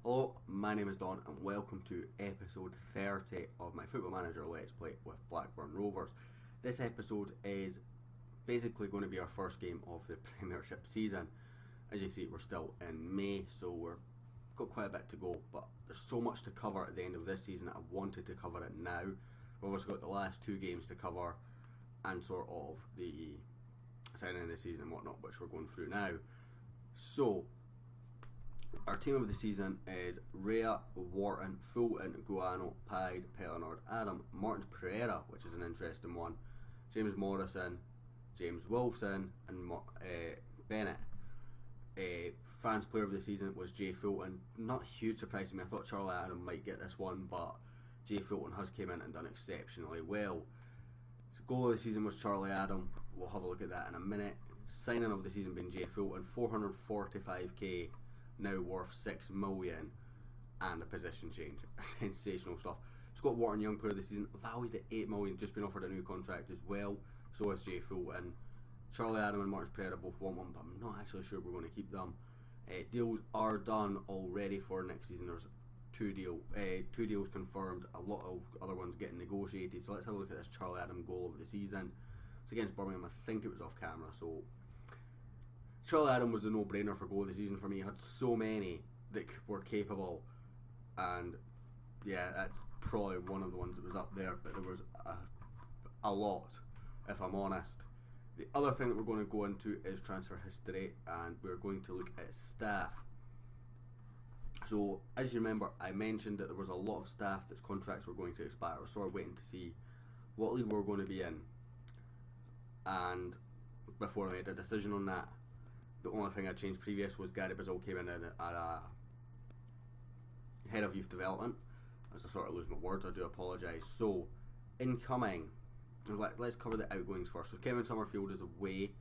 Hello, my name is Don and welcome to episode 30 of my Football Manager Let's Play with Blackburn Rovers. This episode is basically going to be our first game of the Premiership season. As you see, we're still in May, so we've got quite a bit to go, but there's so much to cover at the end of this season that I wanted to cover it now. We've also got the last two games to cover and sort of the signing of the season and whatnot, which we're going through now. So, our team of the season is Rhea, Wharton, Fulton, Guano, Pyde, Pellinard, Adam, Martins Pereira, which is an interesting one, James Morrison, James Wilson, and Bennett. Fans player of the season was Jay Fulton. Not a huge surprise to me. I thought Charlie Adam might get this one, but Jay Fulton has came in and done exceptionally well. Goal of the season was Charlie Adam. We'll have a look at that in a minute. Signing of the season being Jay Fulton, 445k. Now worth 6 million and a position change. Sensational stuff. Scott Wharton, young player of the season, valued at 8 million, just been offered a new contract as well. So is Jay Fulton. Charlie Adam and Martins Pereira both want one, but I'm not actually sure we're going to keep them. Deals are done already for next season. There's two deals confirmed, a lot of other ones getting negotiated. So let's have a look at this Charlie Adam goal of the season. It's against Birmingham. I think it was off camera, so Charlie Adam was a no-brainer for goal of the season for me. He had so many that were capable, and yeah, that's probably one of the ones that was up there, but there was a lot, if I'm honest. The other thing that we're going to go into is transfer history, and we're going to look at staff. So, as you remember, I mentioned that there was a lot of staff that's contracts were going to expire. We're sort of waiting to see what league we're going to be in, and before I made a decision on that, the only thing I changed previous was Gary Brazil came in at a head of youth development. As I sort of lose my words, I do apologise. So, incoming, let's cover the outgoings first. So Kevin Summerfield is away.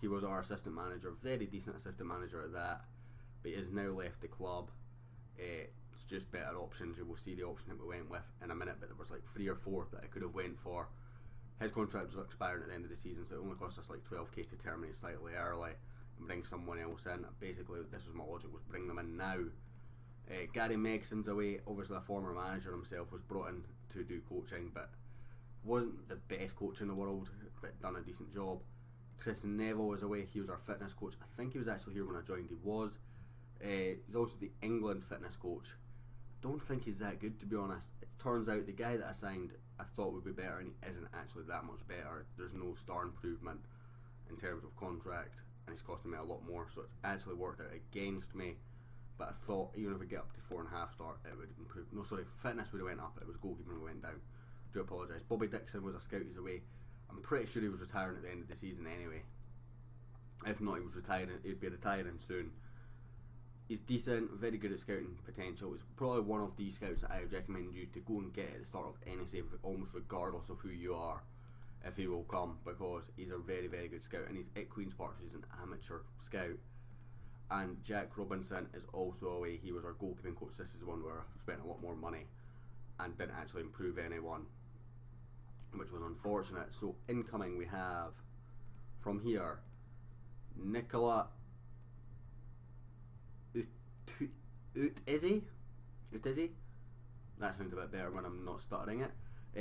He was our assistant manager, very decent assistant manager at that, but he has now left the club. It's just better options. You will see the option that we went with in a minute, but there was like 3 or 4 that I could have went for. His contract was expiring at the end of the season, so it only cost us like 12k to terminate slightly early and bring someone else in. Basically, this was my logic, was bring them in now. Gary Megson's away. Obviously a former manager himself, was brought in to do coaching, but wasn't the best coach in the world, but done a decent job. Chris Neville was away. He was our fitness coach. I think he was actually here when I joined. He was. He's also the England fitness coach. Don't think he's that good, to be honest. It turns out the guy that I signed I thought would be better, and he isn't actually that much better. There's no star improvement in terms of contract, and it's costing me a lot more, so it's actually worked out against me. But I thought even if we get up to 4.5 star, it would improve. No, sorry, fitness would have went up. It was goalkeeping we went down. Do apologise. Bobby Dixon was a scout. He's away. I'm pretty sure he was retiring at the end of the season anyway. If not, he was retiring. He'd be retiring soon. He's decent, very good at scouting potential. He's probably one of these scouts that I would recommend you to go and get at the start of any save, almost regardless of who you are, if he will come, because he's a very, very good scout, and he's at Queen's Park. He's an amateur scout. And Jack Robinson is also away. He was our goalkeeping coach. This is the one where I spent a lot more money and didn't actually improve anyone, which was unfortunate. So incoming we have from here Nicola Utizzi. That sounds a bit better when I'm not stuttering it.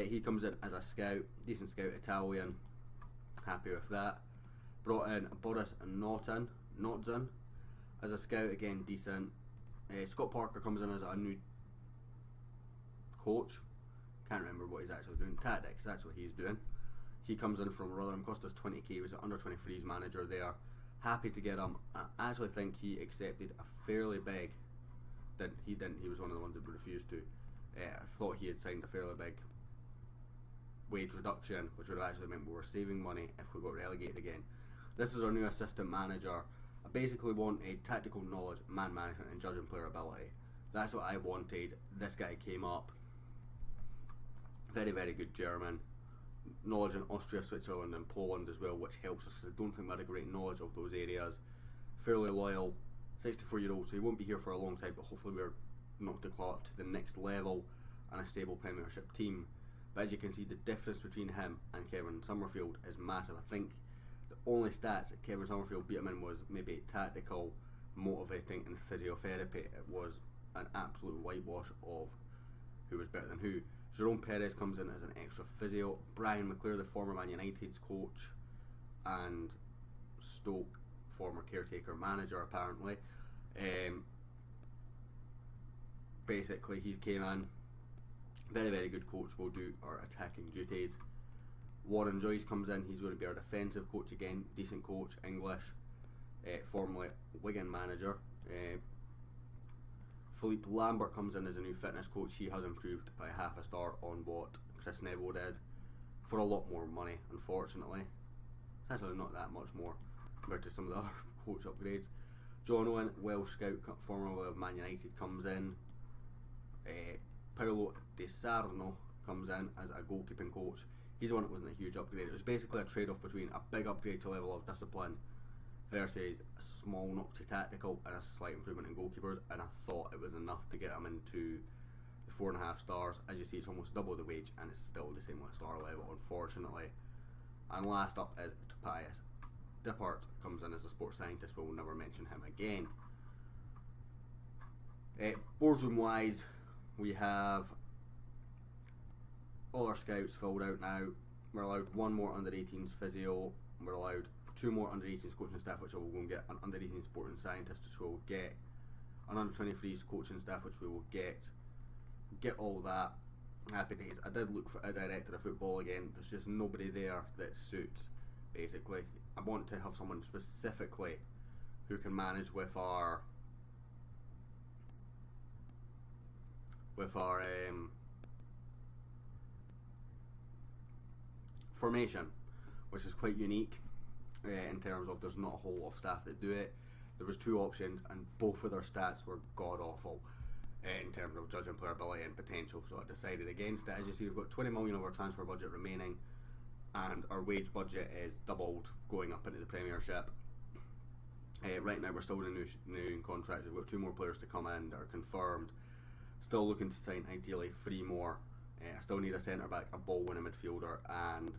He comes in as a scout, decent scout, Italian. Happy with that. Brought in Boris Notzen as a scout, again decent. Scott Parker comes in as a new coach. Can't remember what he's actually doing. Tactics, that's what he's doing. He comes in from Rotherham, cost us 20k. He was an under 23s manager there. Happy to get him. I actually think he accepted a fairly big. He didn't. He was one of the ones that refused to. I thought he had signed a fairly big wage reduction, which would have actually meant we were saving money if we got relegated again. This is our new assistant manager. I basically want a tactical knowledge, man management, and judging player ability. That's what I wanted. This guy came up. Very, very good German. Knowledge in Austria, Switzerland and Poland as well, which helps us. I don't think we had a great knowledge of those areas. Fairly loyal, 64-year-old, so he won't be here for a long time, but hopefully we're knocked the clock to the next level and a stable Premiership team. But as you can see, the difference between him and Kevin Summerfield is massive. I think the only stats that Kevin Summerfield beat him in was maybe tactical, motivating and physiotherapy. It was an absolute whitewash of who was better than who. Jerome Perez comes in as an extra physio. Brian McClure, the former Man United's coach, and Stoke former caretaker manager apparently. Basically, he came in. Very, very good coach, will do our attacking duties. Warren Joyce comes in, he's going to be our defensive coach again, decent coach, English, formerly Wigan manager. Philippe Lambert comes in as a new fitness coach. He has improved by half a star on what Chris Neville did, for a lot more money, unfortunately. It's actually not that much more compared to some of the other coach upgrades. John Owen, Welsh scout, formerly of Man United, comes in. Paolo De Sarno comes in as a goalkeeping coach. He's the one that wasn't a huge upgrade. It was basically a trade-off between a big upgrade to level of discipline versus a small knock to tactical and a slight improvement in goalkeepers, and I thought it was enough to get him into the 4.5 stars. As you see, it's almost double the wage and it's still the same star level, unfortunately. And last up is Tobias Dippert, comes in as a sports scientist, but we'll never mention him again. Boardroom wise, we have all our scouts filled out now. We're allowed one more under 18s physio. We're allowed 2 more under 18s coaching staff, which we will go and get an under 18s sporting scientist, which we will get an under 23s coaching staff, which we will get all that. Happy days. I did look for a director of football again. There's just nobody there that suits. Basically, I want to have someone specifically who can manage with our formation, which is quite unique in terms of there's not a whole lot of staff that do it. There was 2 options and both of their stats were god awful in terms of judging player ability and potential, so I decided against it. As you see, we've got 20 million of our transfer budget remaining, and our wage budget is doubled going up into the Premiership. Right now we're still in a new contract. We've got 2 more players to come in that are confirmed. Still looking to sign ideally 3 more. I still need a centre back, a ball winning midfielder, and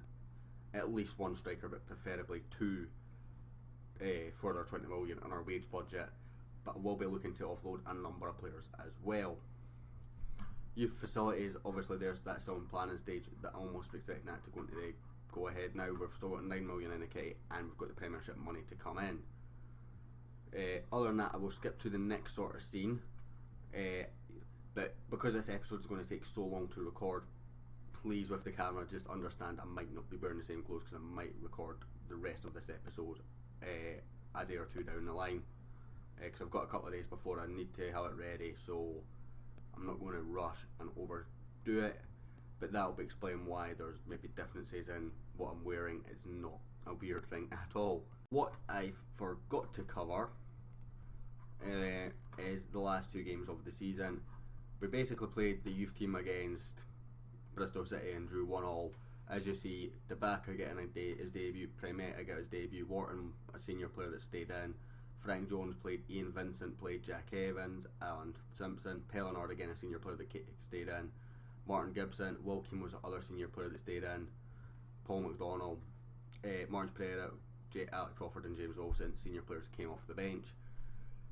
at least 1 striker, but preferably 2 for our 20 million on our wage budget. But we'll be looking to offload a number of players as well. Youth facilities, obviously that's still in planning stage. That almost expecting that to go into the go ahead now. We've still got 9 million in the kitty and we've got the Premiership money to come in. Other than that, I will skip to the next sort of scene. But because this episode is going to take so long to record, please, with the camera, just understand I might not be wearing the same clothes because I might record the rest of this episode a day or 2 down the line, because I've got a couple of days before I need to have it ready, so I'm not going to rush and overdo it. But that will explain why there's maybe differences in what I'm wearing. It's not a weird thing at all. What I forgot to cover is the last 2 games of the season. We basically played the youth team against Bristol City and drew 1-1. As you see, Dabaka getting his debut, Primetta got his debut, Wharton, a senior player that stayed in, Frank Jones played, Ian Vincent played, Jack Evans, Alan Simpson, Pellinard again a senior player that stayed in, Martin Gibson, Wilkin was the other senior player that stayed in, Paul McDonald, Marge Pereira, Alec Crawford and James Wilson, senior players came off the bench.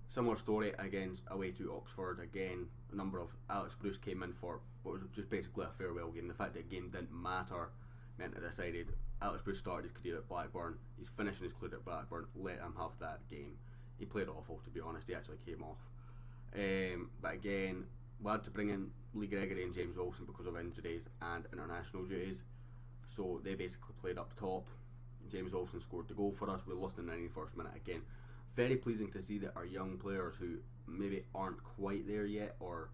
Similar story against away to Oxford. Again, a number of Alex Bruce came in for what was just basically a farewell game. The fact that the game didn't matter meant I decided Alex Bruce started his career at Blackburn. He's finishing his career at Blackburn. Let him have that game. He played awful, to be honest. He actually came off. But again, we had to bring in Lee Gregory and James Wilson because of injuries and international duties. So they basically played up top. James Wilson scored the goal for us. We lost in the 91st minute again. Very pleasing to see that our young players who maybe aren't quite there yet, or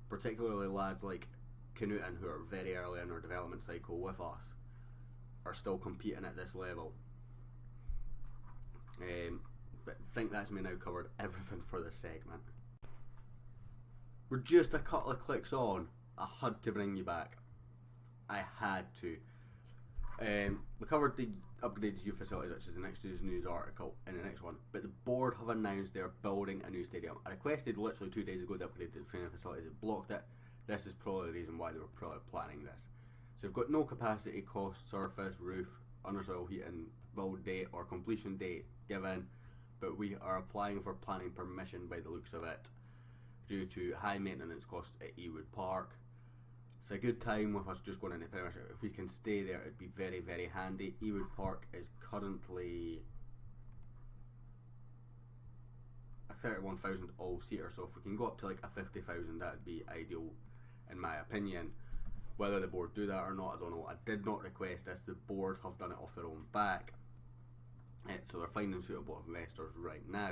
particularly lads like Knutton who are very early in their development cycle with us, are still competing at this level. But I think that's me now covered everything for this segment. We're just a couple of clicks on. I had to bring you back. I had to. We covered the upgraded youth facilities, which is the next news article in the next one, but the board have announced they're building a new stadium. I requested literally 2 days ago the upgraded training facilities. It blocked it. This is probably the reason why they were probably planning this. So we've got no capacity, cost, surface, roof, undersoil heating, build date or completion date given, but we are applying for planning permission by the looks of it. due to high maintenance costs at Ewood Park. It's a good time with us just going into Premiership. If we can stay there, it'd be very, very handy. Ewood Park is currently a 31,000 all-seater, so if we can go up to like a 50,000, that'd be ideal in my opinion. Whether the board do that or not, I don't know. I did not request this. The board have done it off their own back, so they're finding suitable investors right now.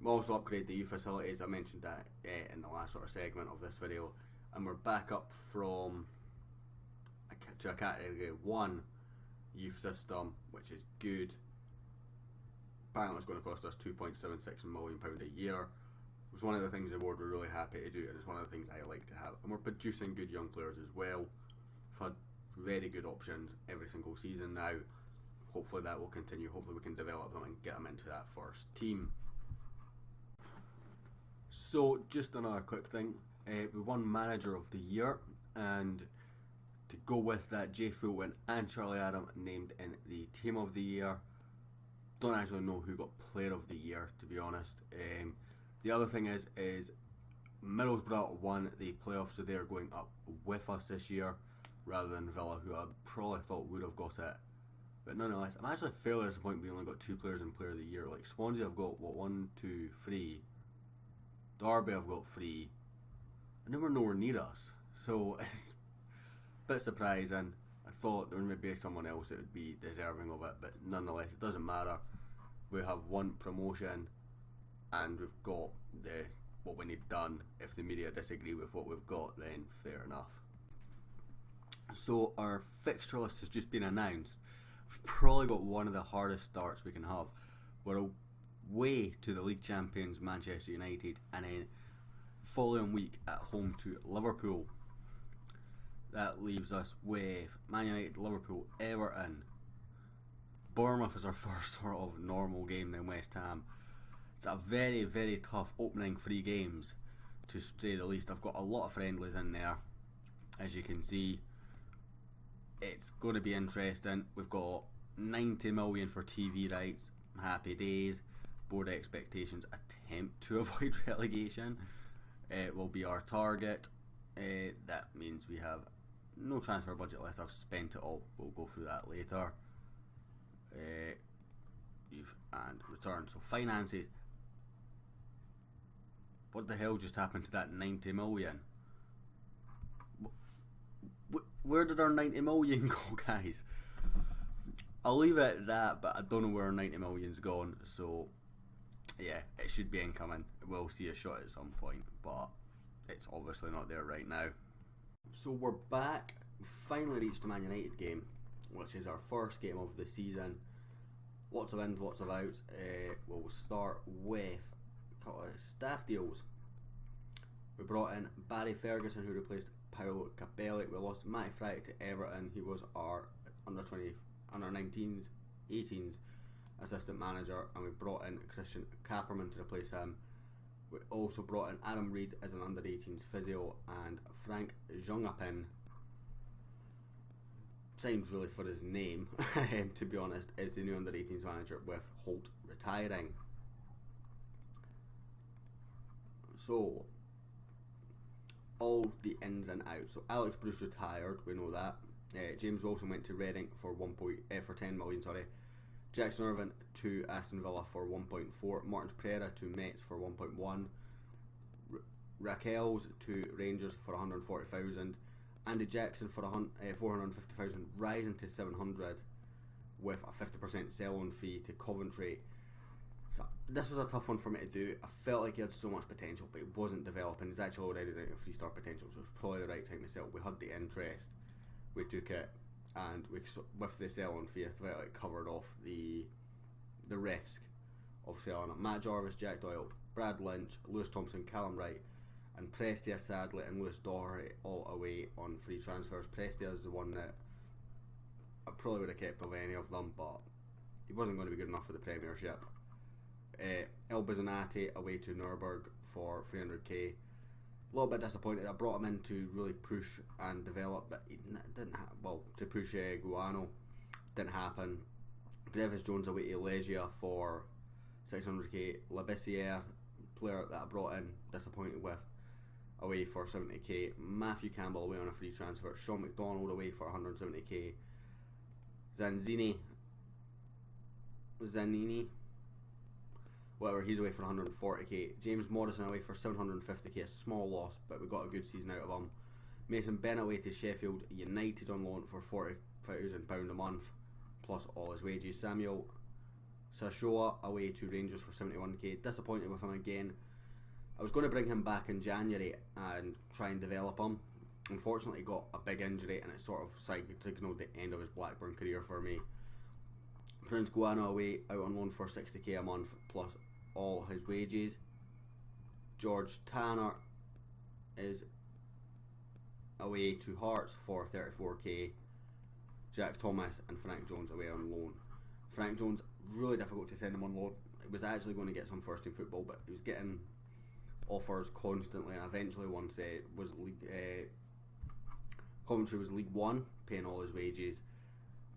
We also upgrade the youth facilities. I mentioned that in the last sort of segment of this video, and we're back up from to a category 1 youth system, which is good. Apparently it's going to cost us £2.76 million a year. It was one of the things the board were really happy to do, and it's one of the things I like to have. And we're producing good young players as well. We've had very good options every single season now. Hopefully that will continue. Hopefully we can develop them and get them into that first team. So just another quick thing, we won Manager of the Year, and to go with that, Jay Fulton and Charlie Adam named in the Team of the Year. Don't actually know who got Player of the Year, to be honest. The other thing is Middlesbrough won the playoffs, so they're going up with us this year rather than Villa, who I probably thought would have got it. But nonetheless, I'm actually fairly disappointed we only got 2 players in Player of the Year. Like Swansea have got, what, 1, 2, 3. Derby have got 3. And they were nowhere near us. So it's a bit surprising. I thought there would be someone else that would be deserving of it, but nonetheless, it doesn't matter. We have 1 promotion, and we've got what we need done. If the media disagree with what we've got, then fair enough. So our fixture list has just been announced. We've probably got one of the hardest starts we can have. We're away to the league champions Manchester United, and then following week at home to Liverpool. That leaves us with Man United, Liverpool, Everton. Bournemouth is our first sort of normal game, then West Ham. It's a very, very tough opening 3 games, to say the least. I've got a lot of friendlies in there, as you can see. It's going to be interesting. We've got 90 million for TV rights. Happy days. Board expectations, attempt to avoid relegation will be our target. That means we have no transfer budget left. I've spent it all. We'll go through that later. And return. So finances. What the hell just happened to that 90 million? Where did our 90 million go, guys? I'll leave it at that, but I don't know where our 90 million's gone. So yeah, it should be incoming. We'll see a shot at some point, but it's obviously not there right now. So we're back. We finally reached the Man United game, which is our first game of the season. Lots of ins, lots of outs. We'll start with a couple of staff deals. We brought in Barry Ferguson, who replaced Paolo Capelli. We lost Matty Friday to Everton. He was our under 19s, 18s assistant manager, and we brought in Christian Kapperman to replace him. We also brought in Adam Reid as an under 18s physio, and Frank Jongapin, sounds really for his name, to be honest, is the new under 18s manager, with Holt retiring. So all the ins and outs. So Alex Bruce retired, we know that. James Wilson went to Reading for 10 million. Jackson Irvine to Aston Villa for 1.4. Martins Pereira to Metz for 1.1. Raquels to Rangers for 140,000. Andy Jackson for 450,000, rising to 700 with a 50% sell-on fee to Coventry. So this was a tough one for me to do. I felt like he had so much potential, but it wasn't developing. He's actually already down to 3-star potential, so it's probably the right time to sell. We had the interest, we took it, and with the sell-on fee, I felt like it covered off the risk of selling it. Matt Jarvis, Jack Doyle, Brad Lynch, Lewis Thompson, Callum Wright, and Prestia Sadly and Lewis Doherty all away on free transfers. Prestia is the one that I probably would have kept of any of them, but he wasn't going to be good enough for the Premiership. El Bizanati away to Nuremberg for 300k. A little bit disappointed. I brought him in to really push and develop, but it didn't to push Guano. Didn't happen. Griffiths Jones away to Legia for 600k. Labissiere player that I brought in, disappointed with, away for 70k. Matthew Campbell away on a free transfer. Sean McDonald away for 170k. Zanini, whatever, he's away for 140k. James Morrison away for 750k, a small loss, but we got a good season out of him. Mason Bennett away to Sheffield United on loan for £40,000 a month, plus all his wages. Samuel Sashoa away to Rangers for 71k. Disappointed with him again. I was going to bring him back in January and try and develop him. Unfortunately, he got a big injury and it sort of signalled the end of his Blackburn career for me. Prince Guano away, out on loan for 60k a month, plus all his wages. George Tanner is away to Hearts for 34k. Jack Thomas and Frank Jones away on loan. Frank Jones, really difficult to send him on loan. He was actually going to get some first team football, but he was getting offers constantly, and eventually once Coventry was League 1, paying all his wages,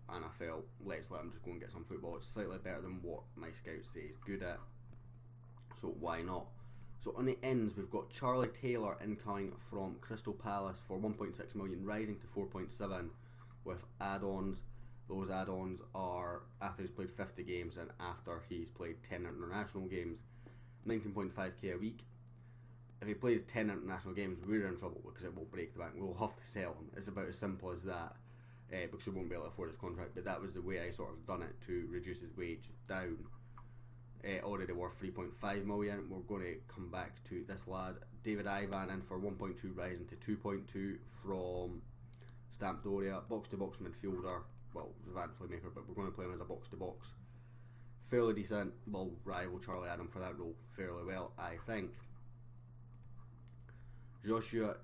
and I felt, let's let him just go and get some football. It's slightly better than what my scouts say he's good at, so why not? So on the ends, we've got Charlie Taylor incoming from Crystal Palace for 1.6 million, rising to 4.7 with add-ons. Those add-ons are after he's played 50 games and after he's played 10 international games. 19.5k a week. If he plays 10 international games, we're in trouble because it will break the bank. We'll have to sell him. It's about as simple as that, because we won't be able to afford his contract. But that was the way I sort of done it to reduce his wage down. Already worth 3.5 million. We're going to come back to this lad, David Ivan, in for 1.2, rising to 2.2 from Sampdoria. Box-to-box midfielder. Well, advanced playmaker, but we're going to play him as a box-to-box. Fairly decent. Will rival Charlie Adam for that role fairly well, I think. Joshua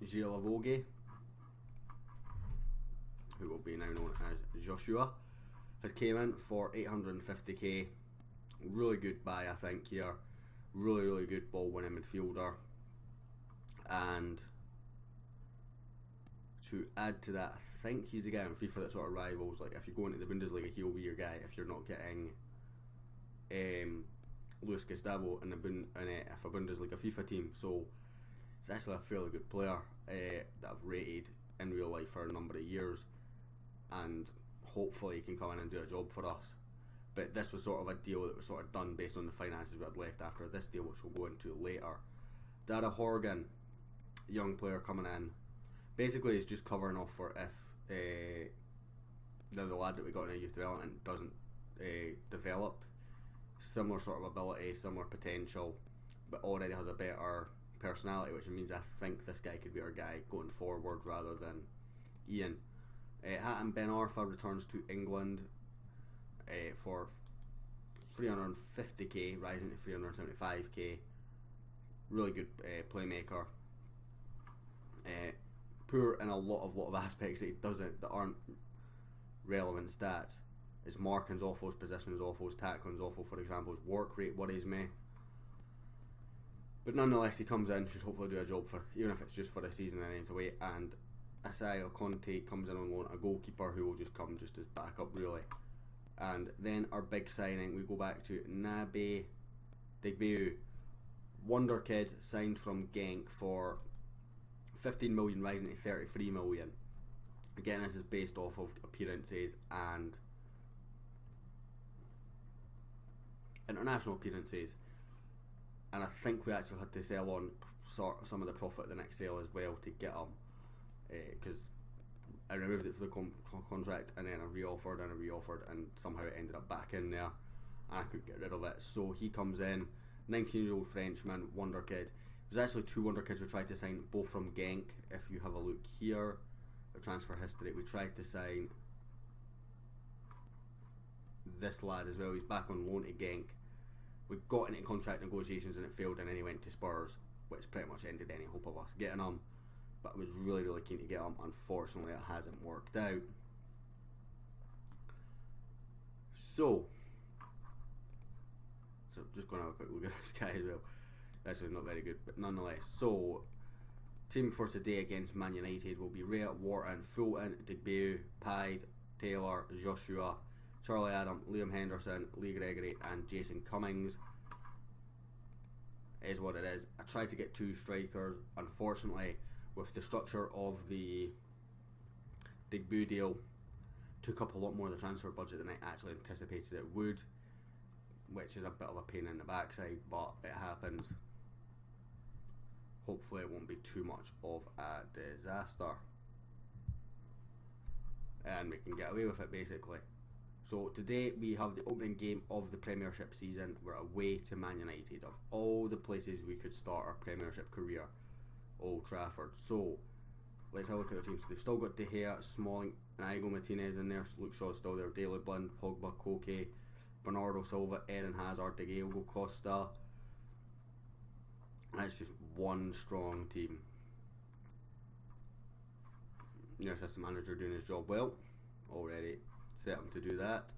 Gilavoge, who will be now known as Joshua, has came in for 850k. Really good buy, I think, here. Really good ball winning midfielder. And to add to that, I think he's a guy in FIFA that sort of rivals, like if you go into the Bundesliga, he'll be your guy if you're not getting Luis Gustavo in a Bundesliga FIFA team. So he's actually a fairly good player that I've rated in real life for a number of years, and hopefully he can come in and do a job for us. But this was sort of a deal that was sort of done based on the finances we had left after this deal, which we'll go into later. Dara Horgan, young player coming in. Basically he's just covering off for if the lad that we got in a youth development doesn't develop. Similar sort of ability, similar potential, but already has a better personality, which means I think this guy could be our guy going forward rather than Ian. Hatton Ben Arfa returns to England for 350k, rising to 375k. Really good playmaker. Poor in a lot of aspects that he doesn't, that aren't relevant stats. His marking's awful, his position's awful, his tackling's awful, for example. His work rate worries me. But nonetheless, he comes in, should hopefully do a job for, even if it's just for the season and then it's away. And Asai Conte comes in on loan, a goalkeeper who will just come just as backup, really. And then our big signing, we go back to Nabe Digbeu, wonder kid, signed from Genk for 15 million, rising to 33 million. Again, this is based off of appearances and international appearances, and I think we actually had to sell on some of the profit of the next sale as well to get him, because I removed it for the contract and then I reoffered and somehow it ended up back in there and I couldn't get rid of it. So he comes in, 19-year-old Frenchman, wonder kid. There's actually two wonder kids we tried to sign, both from Genk. If you have a look here, the transfer history, we tried to sign this lad as well. He's back on loan to Genk. We got into contract negotiations and it failed, and then he went to Spurs, which pretty much ended any hope of us getting him. But I was really keen to get him. Unfortunately, it hasn't worked out. So just going to have a quick look at this guy as well. Actually not very good, but nonetheless. So team for today against Man United will be Rhea, Wharton, Fulton, Digbeu, Pide, Taylor, Joshua, Charlie Adam, Liam Henderson, Lee Gregory and Jason Cummings. is what it is. I tried to get 2 strikers. Unfortunately, with the structure of the Digbu deal, took up a lot more of the transfer budget than I actually anticipated it would, which is a bit of a pain in the backside, but it happens. Hopefully it won't be too much of a disaster and we can get away with it basically. So today we have the opening game of the Premiership season. We're away to Man United. Of all the places we could start our Premiership career, Old Trafford. So let's have a look at their team. So they've still got De Gea, Smalling, Inigo Martinez in there. Luke Shaw's still there. Daley Blind, Pogba, Koke, Bernardo Silva, Eden Hazard, Diego Costa. That's just one strong team. New assistant manager doing his job well. Already set him to do that.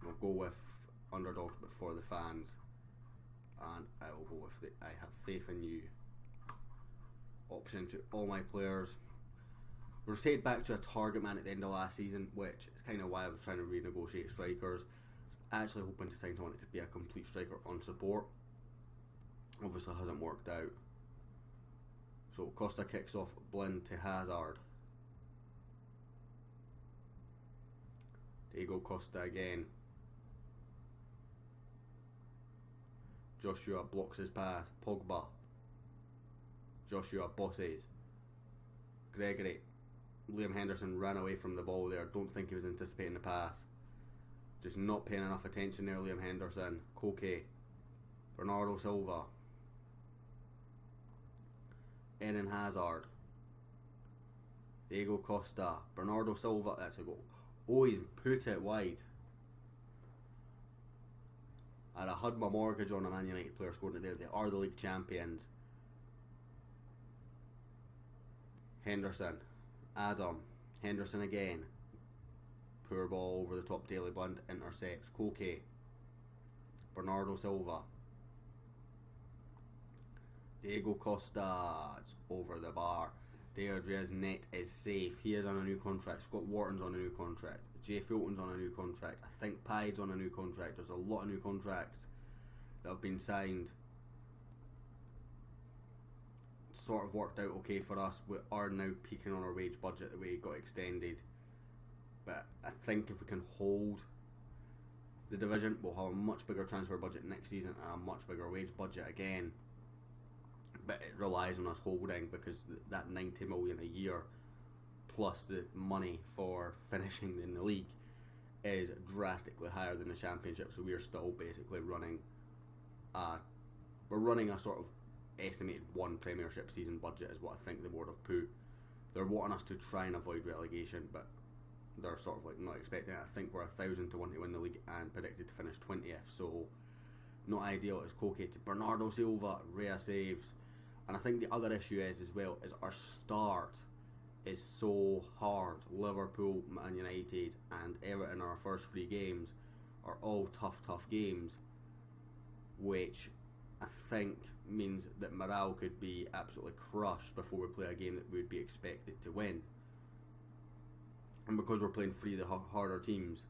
We'll go with underdogs but for the fans. And I will go with the I have faith in you option to all my players. We're rotated back to a target man at the end of last season, which is kind of why I was trying to renegotiate strikers. Actually hoping to sign someone that could be a complete striker on support. Obviously hasn't worked out. So Costa kicks off Blind to Hazard. Diego Costa again. Joshua blocks his pass. Pogba. Joshua bosses. Gregory. Liam Henderson ran away from the ball there. Don't think he was anticipating the pass. Just not paying enough attention there, Liam Henderson. Koke. Bernardo Silva. Eden Hazard. Diego Costa. Bernardo Silva. That's a goal. Oh, he's put it wide. And I had my mortgage on a Man United player scoring it there. They are the league champions. Henderson. Adam. Henderson again. Poor ball over the top. Daley Blind intercepts. Koke. Bernardo Silva. Diego Costa. It's over the bar. De Andrea's net is safe. He is on a new contract. Scott Wharton's on a new contract. Jay Fulton's on a new contract. I think Pide's on a new contract. There's a lot of new contracts that have been signed. It's sort of worked out okay for us. We are now peaking on our wage budget the way it got extended. But I think if we can hold the division, we'll have a much bigger transfer budget next season and a much bigger wage budget again. But it relies on us holding, because that 90 million a year plus the money for finishing in the league is drastically higher than the Championship. So we are still basically running a sort of estimated one Premiership season budget is what I think the board have put. They're wanting us to try and avoid relegation, but they're sort of like not expecting it. I think we're 1,000 to 1 to win the league and predicted to finish 20th, so not ideal. It's Koke to Bernardo Silva, Rhea saves. And I think the other issue is as well is our start is so hard. Liverpool, Man United and Everton, our first 3 games are all tough games, which I think means that morale could be absolutely crushed before we play a game that we would be expected to win. And because we're playing 3 of the harder teams,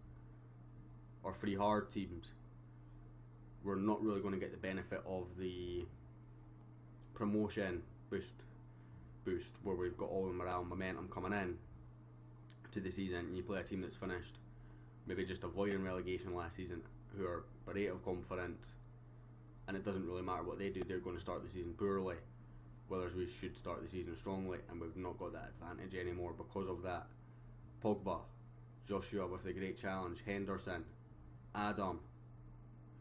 or 3 hard teams, we're not really going to get the benefit of the promotion boost where we've got all the morale and momentum coming in to the season, and you play a team that's finished maybe just avoiding relegation last season, who are berate of confidence, and it doesn't really matter what they do, they're going to start the season poorly, whereas we should start the season strongly, and we've not got that advantage anymore because of that. Pogba, Joshua with the great challenge, Henderson, Adam,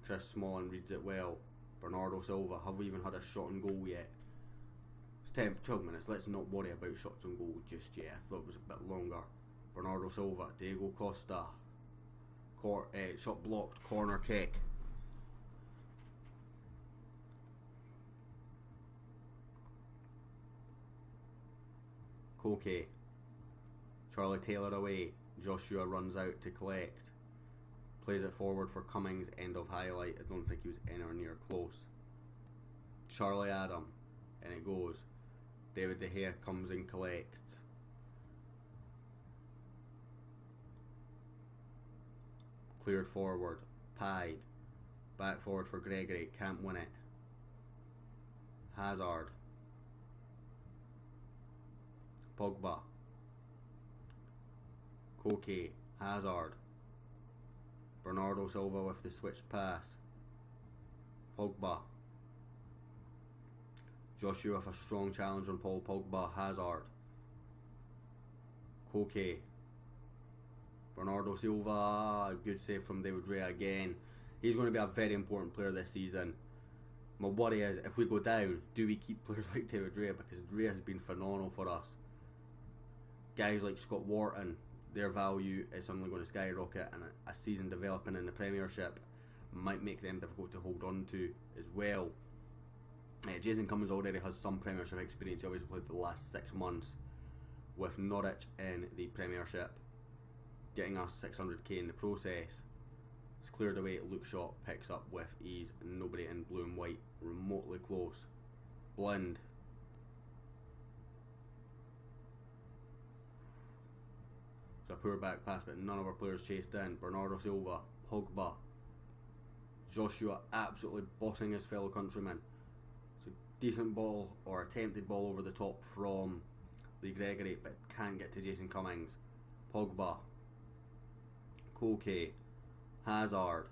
Chris Smalling reads it well, Bernardo Silva. Have we even had a shot on goal yet? It's 12 minutes, let's not worry about shots on goal just yet. I thought it was a bit longer. Bernardo Silva, Diego Costa, shot blocked, corner kick. Koke, Charlie Taylor away, Joshua runs out to collect. Plays it forward for Cummings, end of highlight. I don't think he was anywhere near close. Charlie Adam, and it goes. David De Gea comes and collects. Cleared forward. Pied. Back forward for Gregory. Can't win it. Hazard. Pogba. Koke. Hazard. Bernardo Silva with the switched pass. Pogba. Joshua with a strong challenge on Paul Pogba. Hazard. Koke. Bernardo Silva. Good save from David Raya again. He's going to be a very important player this season. My worry is, if we go down, do we keep players like David Raya? Because Raya has been phenomenal for us. Guys like Scott Wharton, their value is suddenly going to skyrocket, and a season developing in the Premiership might make them difficult to hold on to as well. Jason Cummins already has some Premiership experience. He obviously played the last 6 months with Norwich in the Premiership, getting us 600k in the process. It's cleared away. Luke Shaw picks up with ease. Nobody in blue and white remotely close. Blind. It's a poor back pass, but none of our players chased in. Bernardo Silva, Pogba, Joshua absolutely bossing his fellow countrymen. It's a decent ball, or attempted ball over the top from Lee Gregory, but can't get to Jason Cummings. Pogba, Koke, Hazard,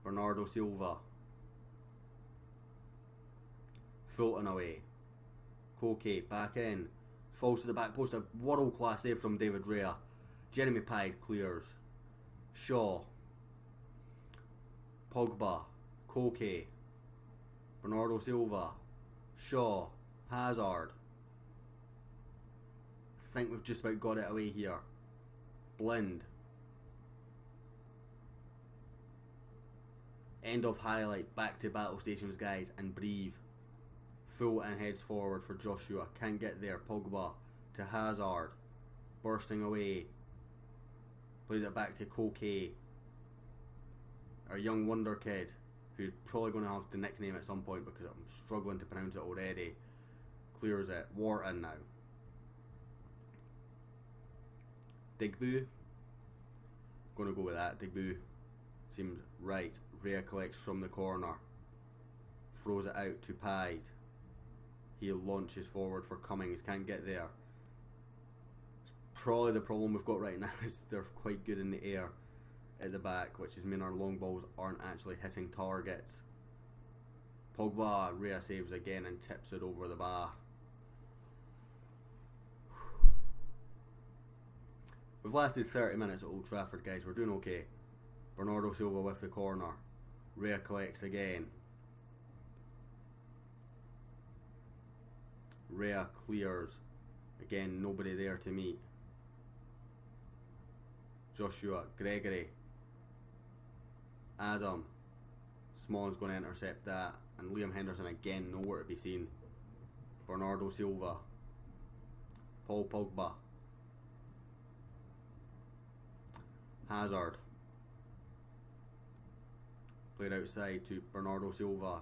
Bernardo Silva, Fulton away, Koke back in, falls to the back post. A world class save from David Raya. Jeremy Pied clears. Shaw, Pogba, Koke, Bernardo Silva, Shaw, Hazard. I think we've just about got it away here. Blind. End of highlight. Back to battle stations, guys, and breathe. Full and heads forward for Joshua. Can't get there. Pogba to Hazard. Bursting away. Plays it back to Koke. Our young wonder kid, who's probably going to have the nickname at some point because I'm struggling to pronounce it already. Clears it. Wharton now. Digbu. Going to go with that. Digbu seems right. Rhea collects from the corner. Throws it out to Pied. He launches forward for Cummings. Can't get there. Probably the problem we've got right now is they're quite good in the air at the back, which is mean our long balls aren't actually hitting targets. Pogba, Rhea saves again and tips it over the bar. We've lasted 30 minutes at Old Trafford, guys. We're doing okay. Bernardo Silva with the corner. Rhea collects again. Rhea clears. Again, nobody there to meet. Joshua, Gregory, Adam. Small's going to intercept that. And Liam Henderson again, nowhere to be seen. Bernardo Silva. Paul Pogba. Hazard. Played outside to Bernardo Silva.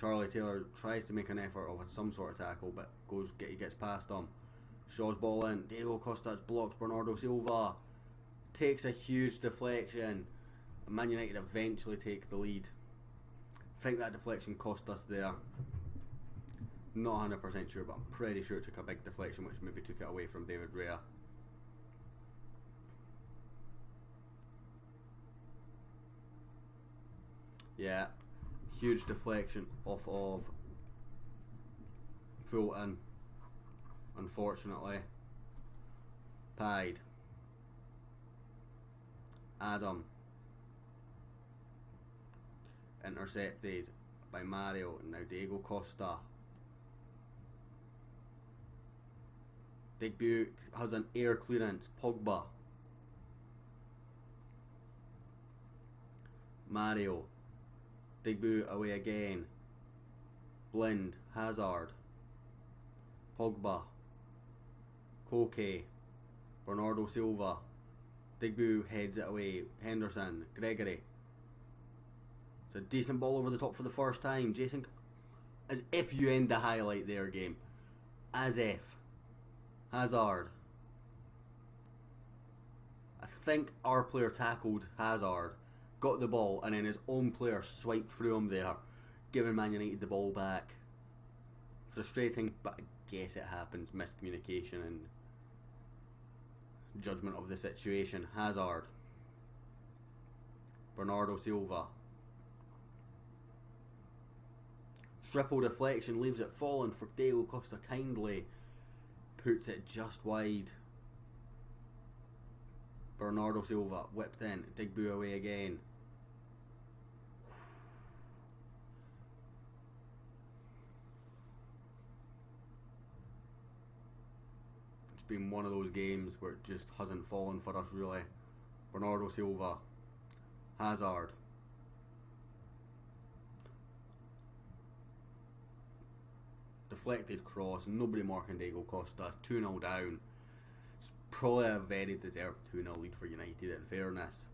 Charlie Taylor tries to make an effort of some sort of tackle, but he gets past him. Shaw's ball in. Diego Costa blocks Bernardo Silva. Takes a huge deflection. Man United eventually take the lead. I think that deflection cost us there. Not 100% sure, but I'm pretty sure it took a big deflection, which maybe took it away from David Raya. Yeah, huge deflection off of Fulton, unfortunately. Pied. Adam. Intercepted by Mario. Now Diego Costa. Digbu has an air clearance. Pogba. Mario. Digbu away again. Blind. Hazard. Pogba. Koke. Bernardo Silva. Digbu heads it away. Henderson. Gregory. It's a decent ball over the top for the first time. Jason, as if you end the highlight there, game. As if. Hazard. I think our player tackled Hazard, got the ball, and then his own player swiped through him there, giving Man United the ball back. Frustrating, but I guess it happens. Miscommunication and judgment of the situation. Hazard, Bernardo Silva, triple deflection, leaves it falling for Diego Costa, kindly puts it just wide. Bernardo Silva whipped in, Digbu away again. It's been one of those games where it just hasn't fallen for us really. Bernardo Silva, Hazard, deflected cross, nobody marking Diego Costa, 2-0 down. It's probably a very deserved 2-0 lead for United in fairness.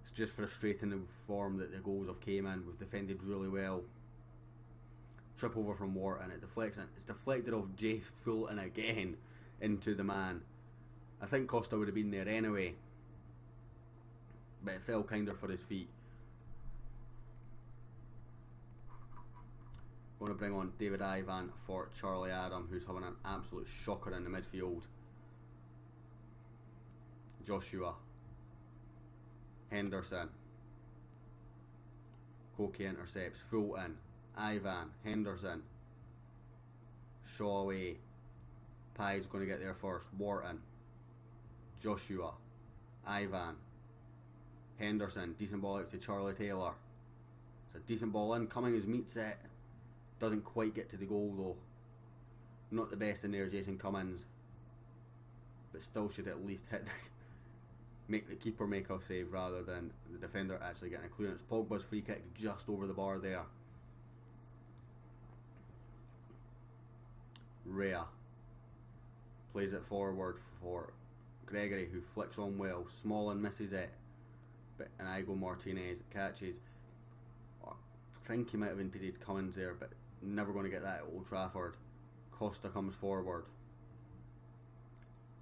It's just frustrating the form that the goals have came in. We've defended really well. Trip over from Wharton, it deflects in. It's deflected off Jay Fulton again into the man. I think Costa would have been there anyway, but it fell kinder for his feet. Going to bring on David Ivan for Charlie Adam, who's having an absolute shocker in the midfield. Joshua, Henderson, Koke intercepts, Fulton, Ivan, Henderson, Shaw away, Pye's going to get there first, Wharton, Joshua, Ivan, Henderson, decent ball out to Charlie Taylor. It's a decent ball in, Cummings meets it, doesn't quite get to the goal though. Not the best in there, Jason Cummings, but still should at least hit make the keeper make a save rather than the defender actually getting a clearance. Pogba's free kick just over the bar there. Rea plays it forward for Gregory, who flicks on well. Smallin misses it, but Inigo Martinez catches. I think he might have impeded Cummins there, but never going to get that at Old Trafford. Costa comes forward.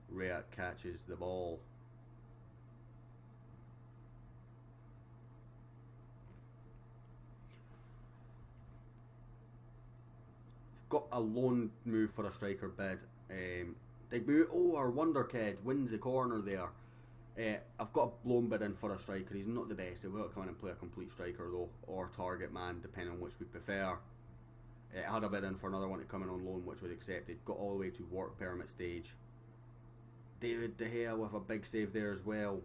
Rea catches the ball. Got a loan move for a striker bid. Our wonder kid wins the corner there. I've got a loan bid in for a striker. He's not the best. He will come in and play a complete striker though, or target man, depending on which we prefer. I had a bid in for another one to come in on loan, which was accepted. Got all the way to work permit stage. David De Gea with a big save there as well.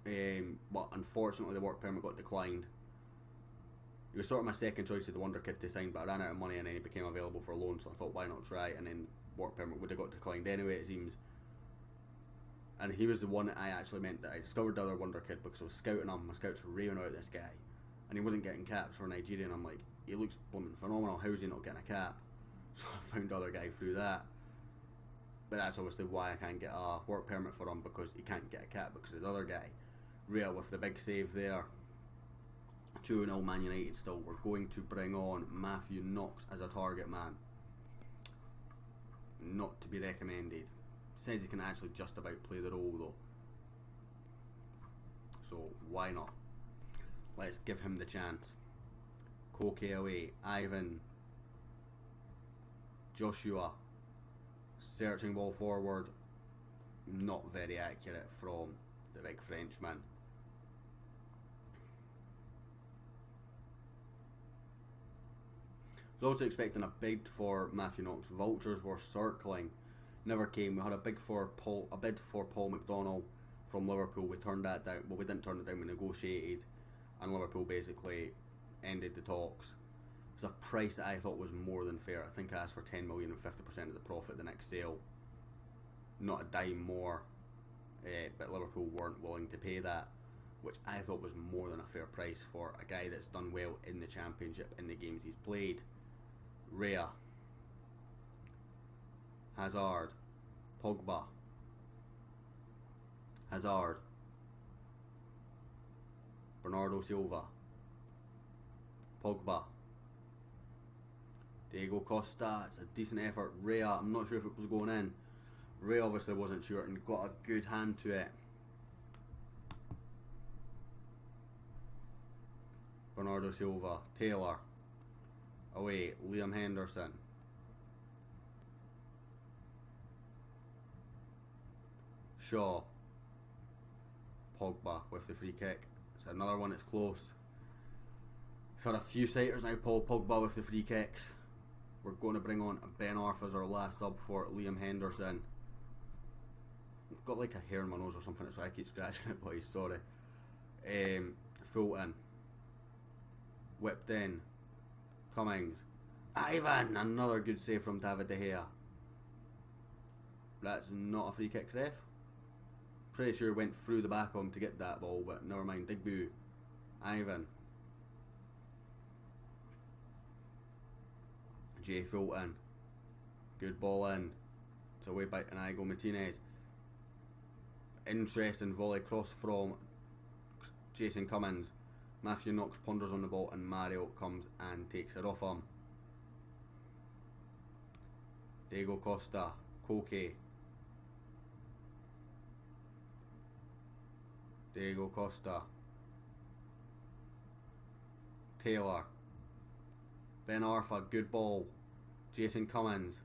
But unfortunately the work permit got declined. He was sort of my second choice of the wonder kid to sign, but I ran out of money and then he became available for a loan, so I thought why not try, and then work permit would have got declined anyway, it seems. And he was the one that I actually meant that I discovered the other wonder kid because I was scouting him. My scouts were raving about this guy and he wasn't getting caps for Nigeria, and I'm like, he looks blooming phenomenal, how's he not getting a cap? So I found the other guy through that. But that's obviously why I can't get a work permit for him, because he can't get a cap because of the other guy. Rea with the big save there. 2-0 Man United still. We're going to bring on Matthew Knox as a target man. Not to be recommended. Says he can actually just about play the role though. So why not? Let's give him the chance. Koke away. Ivan. Joshua. Searching ball forward. Not very accurate from the big Frenchman. I was also expecting a bid for Matthew Knox. Vultures were circling, never came. We had a bid for Paul McDonnell from Liverpool. We turned that down. Well, we didn't turn it down. We negotiated, and Liverpool basically ended the talks. It was a price that I thought was more than fair. I think I asked for 10 million and 50% of the profit the next sale, not a dime more. But Liverpool weren't willing to pay that, which I thought was more than a fair price for a guy that's done well in the Championship in the games he's played. Rea, Hazard, Pogba, Hazard, Bernardo Silva, Pogba, Diego Costa. It's a decent effort. Rea, I'm not sure if it was going in. Ray obviously wasn't sure and got a good hand to it. Bernardo Silva, Taylor, away, Liam Henderson. Shaw, Pogba with the free kick. It's another one that's close. It's had a few sighters now, Paul Pogba with the free kicks. We're going to bring on Ben Arfa as our last sub for Liam Henderson. I've got like a hair in my nose or something, that's why I keep scratching it, boys, sorry. Fulton. Whipped in. Cummings. Ivan! Another good save from David De Gea. That's not a free kick, ref. Pretty sure went through the back of him to get that ball, but never mind. Digbu. Ivan. Jay Fulton. Good ball in. It's away by Inigo Martinez. Interesting volley cross from Jason Cummins. Matthew Knox ponders on the ball and Mario comes and takes it off him. Diego Costa, Koke. Diego Costa. Taylor. Ben Arfa, good ball. Jason Cummins.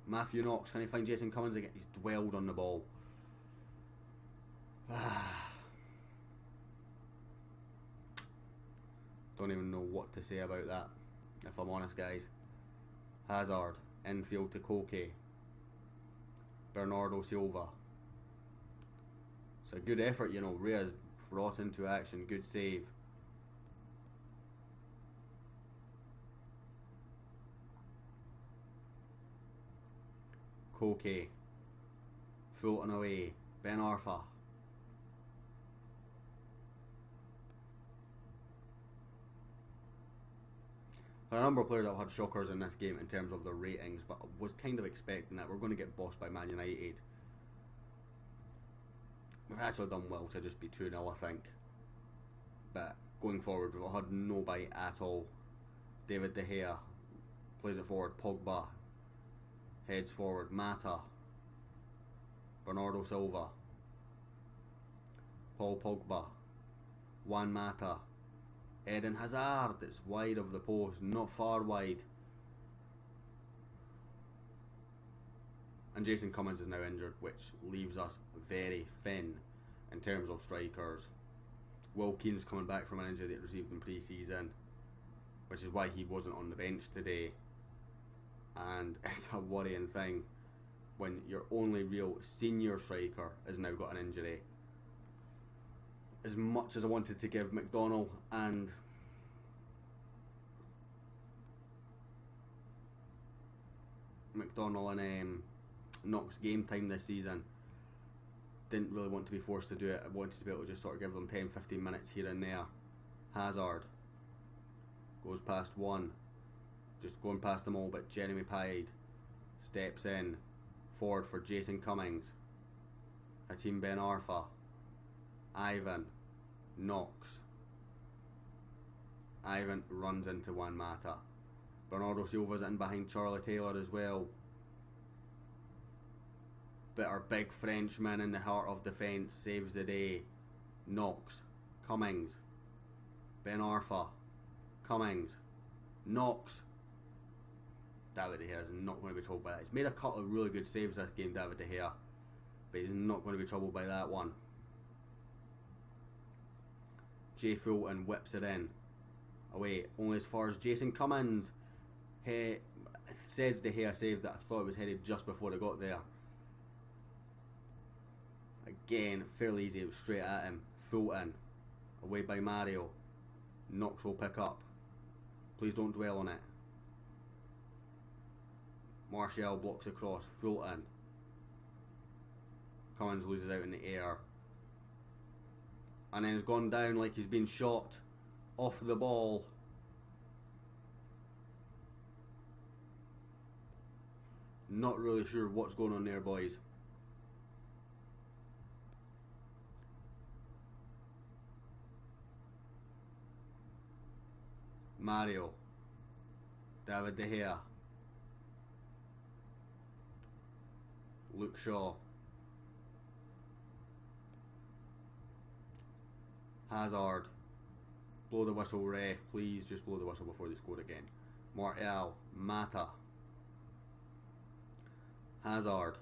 Matthew Knox, can he find Jason Cummins again? He's dwelled on the ball. Don't even know what to say about that, if I'm honest, guys. Hazard, infield to Koke. Bernardo Silva. It's a good effort, you know. Rhea's brought into action. Good save. Koke. Fulton away. Ben Arfa. A number of players have had shockers in this game in terms of their ratings, but I was kind of expecting that. We're going to get bossed by Man United. We've actually done well to just be 2-0, I think. But going forward, we've had no bite at all. David De Gea plays it forward. Pogba heads forward. Mata. Bernardo Silva. Paul Pogba. Juan Mata. Eden Hazard. It's wide of the post, not far wide. And Jason Cummins is now injured, which leaves us very thin in terms of strikers. Will Keane's coming back from an injury that he received in pre-season, which is why he wasn't on the bench today. And it's a worrying thing when your only real senior striker has now got an injury. As much as I wanted to give McDonnell and Knox game time this season, didn't really want to be forced to do it. I wanted to be able to just sort of give them 10-15 minutes here and there. Hazard goes past one, just going past them all, but Jeremy Pied steps in forward for Jason Cummings. Hatim Ben Arfa. Ivan. Knox. Ivan runs into Juan Mata. Bernardo Silva's in behind Charlie Taylor as well. But our big Frenchman in the heart of defence saves the day. Knox. Cummings. Ben Arfa. Cummings. Knox. David De Gea is not going to be troubled by that. He's made a couple of really good saves this game, David De Gea, but he's not going to be troubled by that one. Jay Fulton whips it in. Away, only as far as Jason Cummins. It says De Gea saved that. I thought it was headed just before it got there. Again, fairly easy, it was straight at him. Fulton, away by Mario. Knox will pick up. Please don't dwell on it. Martial blocks across. Fulton. Cummins loses out in the air. And then has gone down like he's been shot off the ball. Not really sure what's going on there, boys. Mario. David De Gea. Luke Shaw. Hazard. Blow the whistle, ref. Please just blow the whistle before they score again. Martial. Mata. Hazard.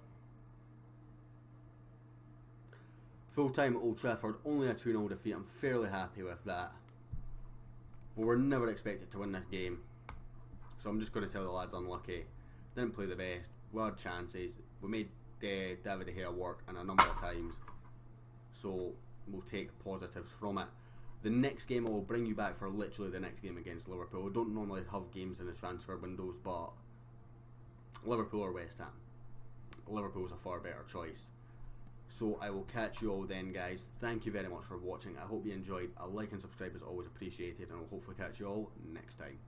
Full time at Old Trafford. Only a 2-0 defeat. I'm fairly happy with that. But we're never expected to win this game. So I'm just going to tell the lads unlucky. Didn't play the best. We had chances. We made David De Gea work in a number of times. So we'll take positives from it. The next game I will bring you back for literally the next game against Liverpool. We don't normally have games in the transfer windows, but Liverpool or West Ham. Liverpool's a far better choice. So I will catch you all then, guys. Thank you very much for watching. I hope you enjoyed. A like and subscribe is always appreciated, and I'll hopefully catch you all next time.